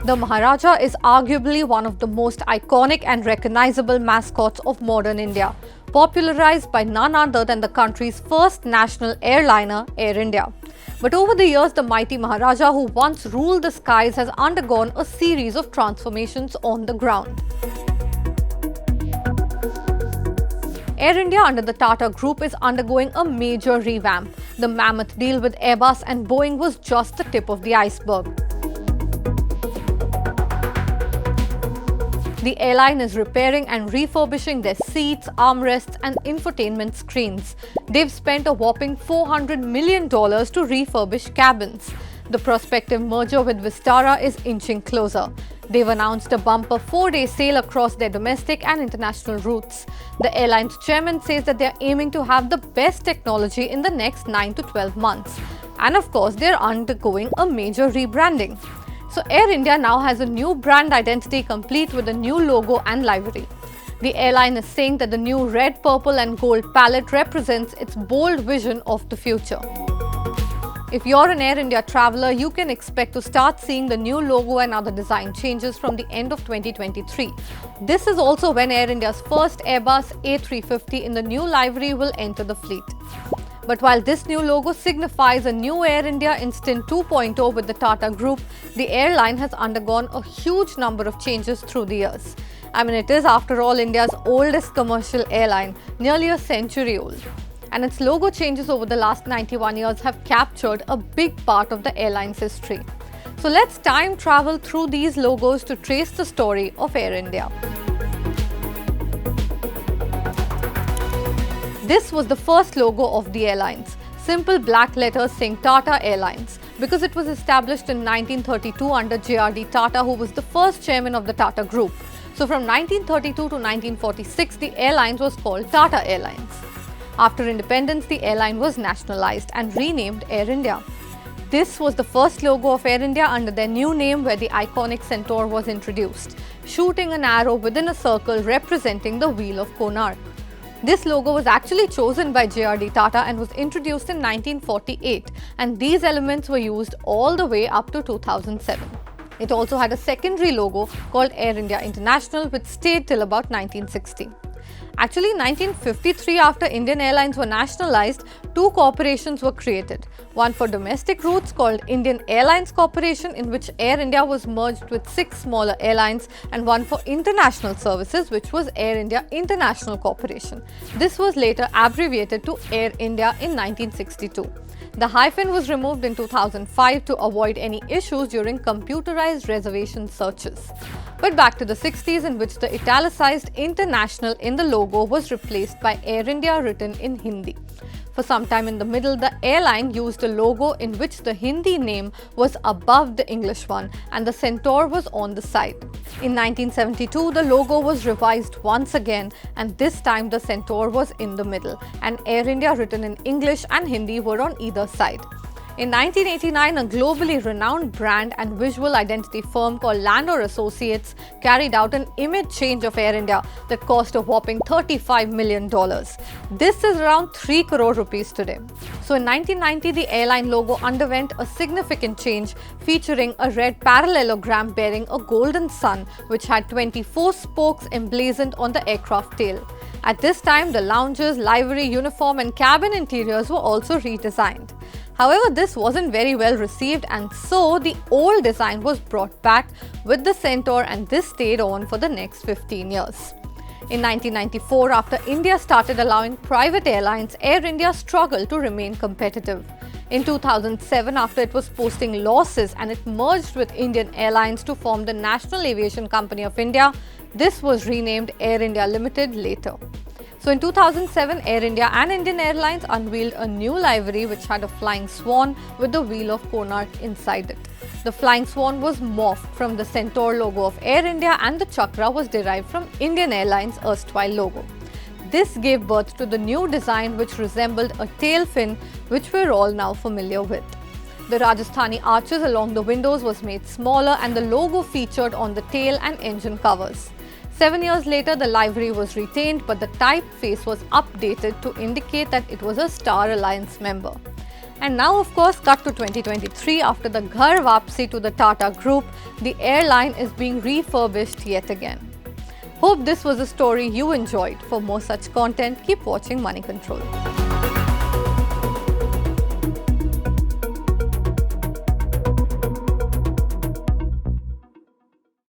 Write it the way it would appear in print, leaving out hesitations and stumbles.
The Maharaja is arguably one of the most iconic and recognizable mascots of modern India, popularized by none other than the country's first national airliner, Air India. But over the years, the mighty Maharaja who once ruled the skies has undergone a series of transformations on the ground. Air India under the Tata Group is undergoing a major revamp. The mammoth deal with Airbus and Boeing was just the tip of the iceberg. The airline is repairing and refurbishing their seats, armrests and infotainment screens. They've spent a whopping $400 million to refurbish cabins. The prospective merger with Vistara is inching closer. They've announced a bumper 4-day sale across their domestic and international routes. The airline's chairman says that they're aiming to have the best technology in the next 9 to 12 months. And of course, they're undergoing a major rebranding. So Air India now has a new brand identity complete with a new logo and livery. The airline is saying that the new red, purple and gold palette represents its bold vision of the future. If you're an Air India traveler, you can expect to start seeing the new logo and other design changes from the end of 2023. This is also when Air India's first Airbus A350 in the new livery will enter the fleet. But while this new logo signifies a new Air India Instant 2.0 with the Tata Group, the airline has undergone a huge number of changes through the years. It is after all India's oldest commercial airline, nearly a century old. And its logo changes over the last 91 years have captured a big part of the airline's history. So let's time travel through these logos to trace the story of Air India. This was the first logo of the airlines. Simple black letters saying Tata Airlines, because it was established in 1932 under JRD Tata, who was the first chairman of the Tata Group. So from 1932 to 1946, the airlines was called Tata Airlines. After independence, the airline was nationalized and renamed Air India. This was the first logo of Air India under their new name, where the iconic centaur was introduced, shooting an arrow within a circle representing the wheel of Konark. This logo was actually chosen by JRD Tata and was introduced in 1948, and these elements were used all the way up to 2007. It also had a secondary logo called Air India International, which stayed till about 1960. Actually, in 1953, after Indian Airlines were nationalized, two corporations were created. One for domestic routes called Indian Airlines Corporation, in which Air India was merged with 6 smaller airlines, and one for international services, which was Air India International Corporation. This was later abbreviated to Air India in 1962. The hyphen was removed in 2005 to avoid any issues during computerized reservation searches. But back to the 60s, in which the italicized international in the logo was replaced by Air India written in Hindi. For some time in the middle, the airline used a logo in which the Hindi name was above the English one and the centaur was on the side. In 1972, the logo was revised once again, and this time the centaur was in the middle and Air India written in English and Hindi were on either side. In 1989, a globally renowned brand and visual identity firm called Landor Associates carried out an image change of Air India that cost a whopping $35 million. This is around 3 crore rupees today. So in 1990, the airline logo underwent a significant change, featuring a red parallelogram bearing a golden sun, which had 24 spokes emblazoned on the aircraft tail. At this time, the lounges, livery, uniform and cabin interiors were also redesigned. However, this wasn't very well received, and so the old design was brought back with the centaur, and this stayed on for the next 15 years. In 1994, after India started allowing private airlines, Air India struggled to remain competitive. In 2007, after it was posting losses and it merged with Indian Airlines to form the National Aviation Company of India, this was renamed Air India Limited later. So in 2007, Air India and Indian Airlines unveiled a new livery which had a flying swan with the wheel of Konark inside it. The flying swan was morphed from the centaur logo of Air India, and the chakra was derived from Indian Airlines' erstwhile logo. This gave birth to the new design, which resembled a tail fin, which we're all now familiar with. The Rajasthani arches along the windows was made smaller, and the logo featured on the tail and engine covers. 7 years later, the livery was retained, but the typeface was updated to indicate that it was a Star Alliance member. And now, of course, cut to 2023, after the ghar-wapsi to the Tata Group, the airline is being refurbished yet again. Hope this was a story you enjoyed. For more such content, keep watching Money Control.